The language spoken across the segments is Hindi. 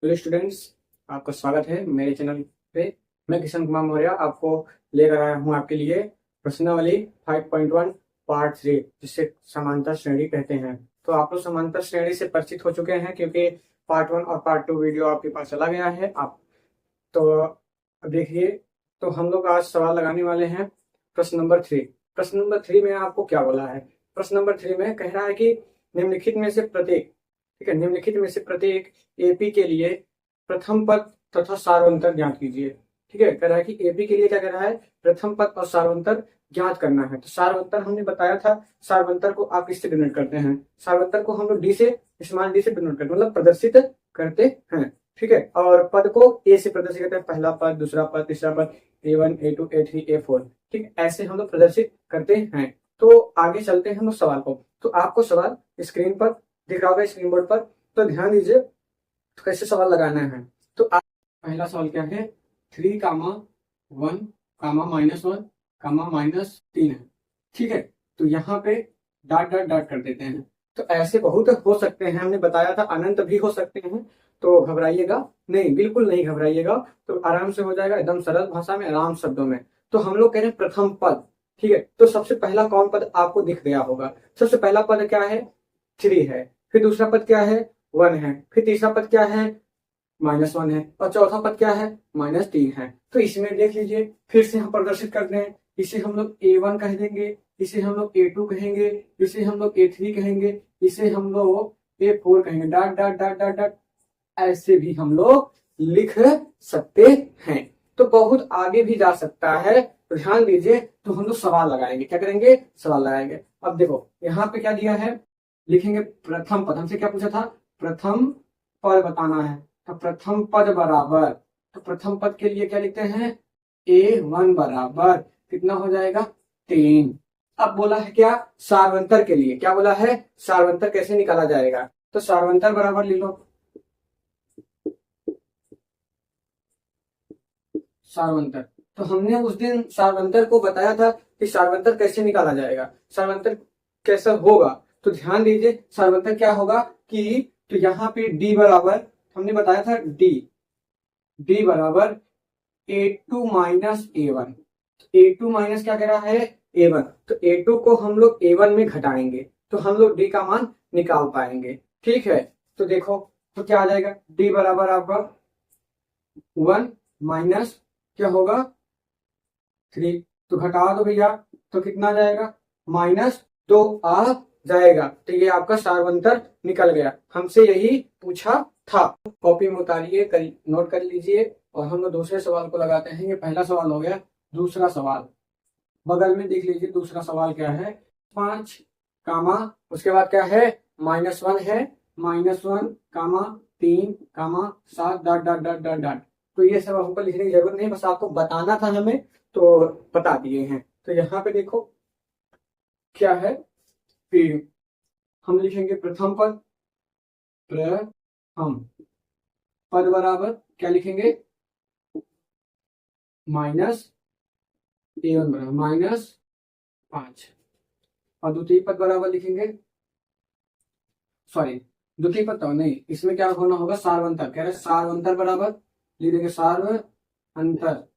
हेलो स्टूडेंट्स, आपका स्वागत है मेरे चैनल पे। मैं किशन कुमार मौर्य आपको लेकर आया हूँ आपके लिए प्रश्नावली 5.1 पार्ट 3, जिसे समांतर श्रेणी कहते हैं। तो आप लोग समांतर श्रेणी से परिचित हो चुके हैं क्योंकि पार्ट 1 और पार्ट 2 वीडियो आपके पास चला गया है। आप तो अब देखिए, तो हम लोग आज सवाल लगाने वाले हैं प्रश्न नंबर 3। प्रश्न नंबर 3 में आपको क्या बोला है? प्रश्न नंबर 3 में कह रहा है कि निम्नलिखित में से प्रत्येक, ठीक है, निम्नलिखित में से प्रत्येक एपी के लिए प्रथम पद तथा सार्वंतर ज्ञात कीजिए। ठीक है, कह रहा है कि एपी के लिए क्या कह रहा है? प्रथम पद और सार्वंतर ज्ञात करना है। तो सार्वंतर हमने बताया था, सार्वंतर को आप किससे डिनोट करते हैं? सार्वंतर को हम लोग डी से, स्मॉल डी से डिनोट करते हैं, मतलब प्रदर्शित करते हैं। ठीक है, और पद को ए से प्रदर्शित करते हैं, पहला पद, दूसरा पद, तीसरा पद, A1, A2, A3, A4। ठीक, ऐसे हम लोग प्रदर्शित करते हैं। तो आगे चलते हैं हम लोग सवाल को। तो आपको सवाल स्क्रीन पर दिख रहा होगा, स्क्रीन बोर्ड पर। तो ध्यान दीजिए, तो कैसे सवाल लगाना है। तो आप पहला सवाल क्या है? 3, 1, -1, -3 है। ठीक है, तो यहाँ पे डॉट डॉट डॉट कर देते हैं। तो ऐसे बहुत हो सकते हैं, हमने बताया था अनंत भी हो सकते हैं। तो घबराइएगा नहीं, बिल्कुल नहीं घबराइएगा। तो आराम से हो जाएगा, एकदम सरल भाषा में, आराम शब्दों में। तो हम लोग कह रहे हैं प्रथम पद। ठीक है, तो सबसे पहला कौन पद आपको दिख गया होगा? सबसे पहला पद क्या है? 3 है। फिर दूसरा पद क्या है? 1 है। फिर तीसरा पद क्या है? -1 है। और चौथा पद क्या है? -3 है। तो इसमें देख लीजिए, फिर से हम प्रदर्शित करते हैं। इसे हम लोग A1 कह देंगे, इसे हम लोग A2 कहेंगे, इसे हम लोग A3 कहेंगे, इसे हम लोग A4 कहेंगे। Dot dot dot dot dot ऐसे भी हम लोग लिख सकते हैं। तो बहुत आगे भी जा सकता है। तो ध्यान दीजिए, तो हम लोग सवाल लगाएंगे। क्या करेंगे? सवाल लगाएंगे। अब देखो यहाँ पे क्या दिया है, लिखेंगे प्रथम पद। हमसे क्या पूछा था? प्रथम पद बताना है। तो प्रथम पद बराबर, तो प्रथम पद के लिए क्या लिखते हैं? A1 बराबर कितना हो जाएगा? 3। अब बोला है क्या? सार्वंतर के लिए क्या बोला है? सार्वंतर कैसे निकाला जाएगा? तो सार्वंतर बराबर लिख लो, सार्वंतर। तो हमने उस दिन सार्वंतर को बताया था कि सार्वंतर कैसे निकाला जाएगा, सार्वंतर कैसा होगा। तो ध्यान दीजिए, सार्वंतर क्या होगा कि, तो यहाँ पे डी बराबर, हमने बताया था डी बराबर A2 minus A1। A2 minus क्या कह रहा है? A1। तो A2 को हम लोग A1 में घटाएंगे तो हम लोग D का मान निकाल पाएंगे। ठीक है, तो देखो, तो क्या आ जाएगा? D बराबर आपका 1 माइनस क्या होगा? 3। तो घटा दो भैया, तो कितना जाएगा? -2 आ जाएगा। तो ये आपका सार्वंतर निकल गया। हमसे यही पूछा था। कॉपी में उतारिए, नोट कर लीजिए। और हम लोग दूसरे सवाल को लगाते हैं। ये पहला सवाल हो गया। दूसरा सवाल बगल में देख लीजिए, दूसरा सवाल क्या है? 5 कामा, उसके बाद क्या है? -1 है, -1 कामा 3 कामा 7 dot dot dot dot dot. तो ये सब हमको लिखने की जरूरत नहीं, बस आपको बताना था हमें, तो बता दिए हैं। तो यहाँ पे देखो क्या है, फिर हम लिखेंगे प्रथम पद, प्रथम पद बराबर क्या लिखेंगे? -A1 बराबर -5। और द्वितीय पद बराबर लिखेंगे, सॉरी, द्वितीय पद तो नहीं, इसमें क्या होना होगा? सार्वंतर। कह रहे सार्वंतर बराबर लिख देंगे, सार्व अंतर,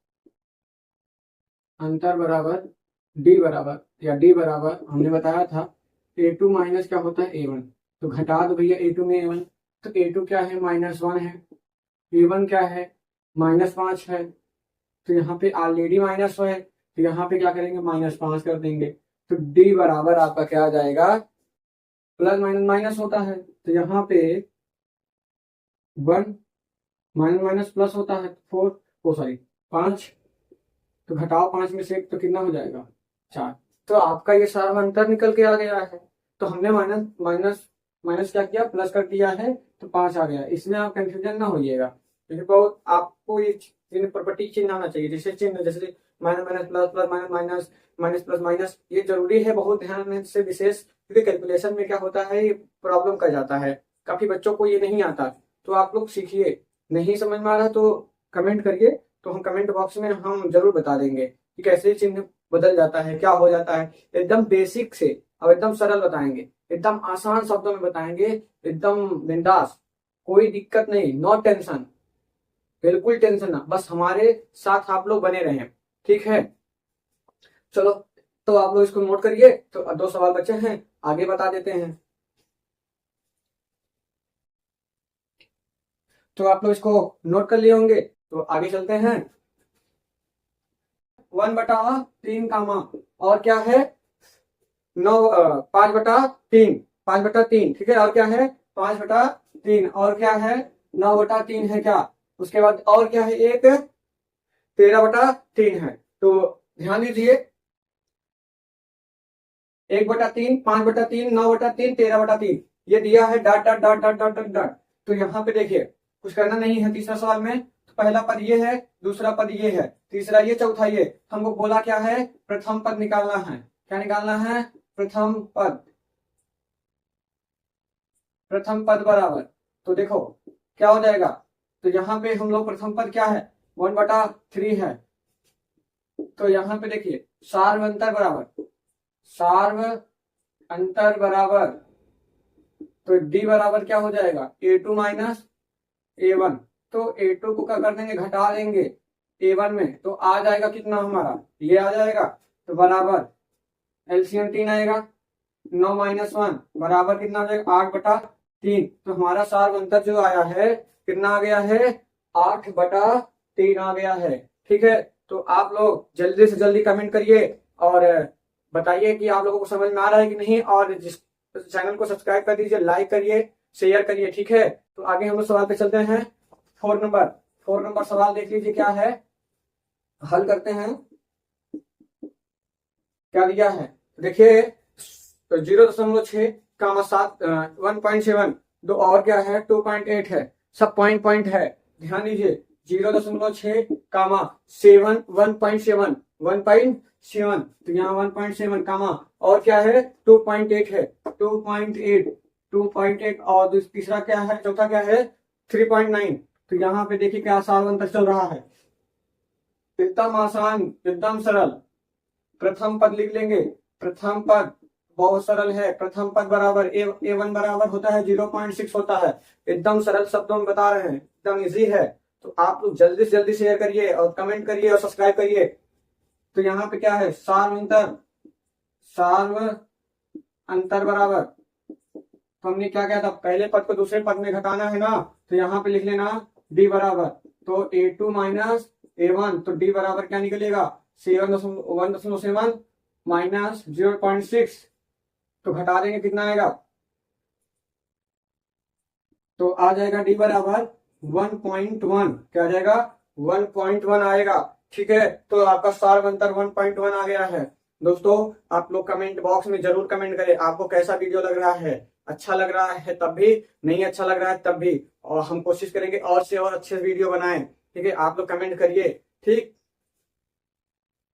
अंतर बराबर डी बराबर, या डी बराबर हमने बताया था A2 माइनस क्या होता है? A1। तो घटा दो भैया A2 में A1। तो A2 क्या है? -1 है। A1 क्या है? -5 है। तो यहाँ पे ऑलरेडी माइनस है, तो यहाँ पे क्या करेंगे? -5 कर देंगे। तो डी बराबर आपका क्या आ जाएगा? प्लस माइनस माइनस होता है, तो यहाँ पे 1 माइनस माइनस प्लस होता है, 4, ओ सॉरी 5। तो घटाओ 5 में से 1, तो कितना हो जाएगा? 4। तो आपका ये सार्वंतर निकल के आ गया है। तो हमने माइनस माइनस माइनस क्या किया? प्लस कर दिया है, तो 5 आ गया। इसमें आप कंफ्यूजन ना होइएगा, क्योंकि बहुत आपको ये चिन्ह, प्रॉपर्टी चिन्ह आना चाहिए। जैसे चिन्ह, जैसे minus minus plus, plus minus minus, minus plus minus, ये जरूरी है बहुत ध्यान से विशेष, क्योंकि कैलकुलेशन में क्या होता है, ये प्रॉब्लम कर जाता है। काफी बच्चों को ये नहीं आता, तो आप लोग सीखिए। नहीं समझ में आ रहा तो कमेंट करिए, तो हम कमेंट बॉक्स में हम जरूर बता देंगे कि कैसे चिन्ह बदल जाता है, क्या हो जाता है। एकदम बेसिक से और एकदम सरल बताएंगे, एकदम आसान शब्दों में बताएंगे, एकदम बिंदास। कोई दिक्कत नहीं, नो टेंशन, बिल्कुल टेंशन ना, बस हमारे साथ आप लोग बने रहें, ठीक है। चलो, तो आप लोग इसको नोट करिए। तो 2 सवाल बचे हैं, आगे बता देते हैं। तो आप लोग इसको नोट कर लिए होंगे, तो आगे चलते हैं। 1/3 कामा और क्या है 9, 5/3, 5/3, ठीक है। और क्या है 5/3, और क्या है 9/3 है क्या। उसके बाद और क्या है, एक 13/3 है। तो ध्यान दीजिए, 1/3, 5/3, 9/3, 13/3, ये दिया है dot dot dot dot dot dot dot. तो यहाँ पे देखिए कुछ करना नहीं है तीसरा सवाल में। तो पहला पद ये है, दूसरा पद ये है, तीसरा ये, चौथा ये। हमको बोला क्या है, प्रथम पद निकालना है। क्या निकालना है, प्रथम पद। प्रथम पद बराबर, तो देखो क्या हो जाएगा। तो यहाँ पे हम लोग प्रथम पद क्या है 1/3 है। तो यहाँ पे देखिए सार्व अंतर बराबर, सार्व अंतर बराबर, तो डी बराबर क्या हो जाएगा A2 माइनस A1। तो A2 को क्या कर देंगे, घटा देंगे A1 में, तो आ जाएगा कितना हमारा, ये आ जाएगा। तो बराबर एलसीएम 3 आएगा, 9 - 1 बराबर कितना आ जाएगा 8/3। तो हमारा सार्व अंतर जो आया है कितना आ गया है 8/3 आ गया है, ठीक है। तो आप लोग जल्दी से जल्दी कमेंट करिए और बताइए कि आप लोगों को समझ में आ रहा है कि नहीं, और जिस चैनल को सब्सक्राइब कर दीजिए, लाइक करिए, शेयर करिए, ठीक है। तो आगे हम लोग सवाल पे चलते हैं। 4 नंबर सवाल देख लीजिए क्या है, हल करते हैं। क्या दिया है देखिए, 0.6 कामा 7, 1.7, दो और क्या है 2.8 है, सब पॉइंट पॉइंट है। ध्यान दीजिए 0.6 कामा 7, 1.7, 1.7, तो यहाँ 1.7 कामा और क्या है 2.8 है, 2.8, और तीसरा क्या है, चौथा क्या है 3.9। तो यहाँ पे देखिए क्या आसान अंतर चल रहा है, एकदम आसान, एकदम सरल। प्रथम पद लिख लेंगे, प्रथम पद बहुत सरल है। प्रथम पद बराबर A1 बराबर होता है 0.6 होता है। एकदम सरल शब्दों में बता रहे हैं, एकदम इजी है। तो आप लोग जल्दी से जल्दी शेयर करिए और कमेंट करिए और सब्सक्राइब करिए। तो यहाँ पे क्या है, सार्व अंतर, सार्व अंतर बराबर, तो हमने क्या किया था, पहले पद को दूसरे पद में घटाना है ना, तो यहाँ पे लिख लेना D बराबर, तो A2 माइनस A1, तो D बराबर क्या निकलेगा 1.7 माइनस 0.6, तो घटा देंगे कितना आएगा, तो आ जाएगा D बराबर 1.1। क्या आ जाएगा 1.1 आएगा, ठीक है। तो आपका सार्व अंतर 1.1 आ गया है। दोस्तों आप लोग कमेंट बॉक्स में जरूर कमेंट करें आपको कैसा वीडियो लग रहा है, अच्छा लग रहा है तब भी, नहीं अच्छा लग रहा है तब भी, और हम कोशिश करेंगे और से और अच्छे वीडियो बनाएं, ठीक है। आप लोग कमेंट करिए, ठीक।